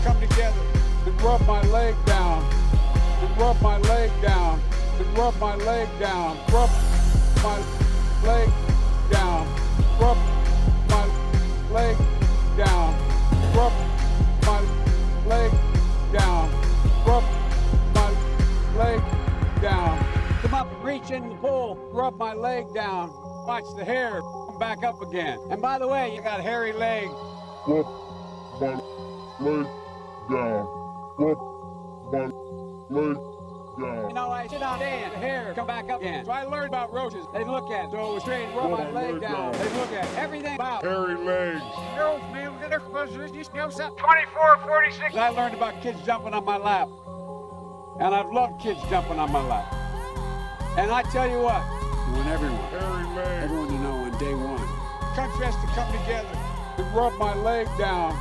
come together and rub my leg down, and rub my leg down, and rub my leg down, rub my leg down, rub my leg down, rub my leg down, rub my leg down. Come up, reach in the pool, rub my leg down, watch the hair come back up again. And by the way, you got hairy legs. Rub my leg down. Rub my leg down. You know, I sit down there and the hair come back up again. So I learned about roaches. They look at, so straight, rub my leg down. They look at everything about hairy legs. girls, man, they're supposed to just go 24-46. I learned about kids jumping on my lap. And I've loved kids jumping on my lap. And I tell you what, I want everyone to know on day one, country has to come together and rub my leg down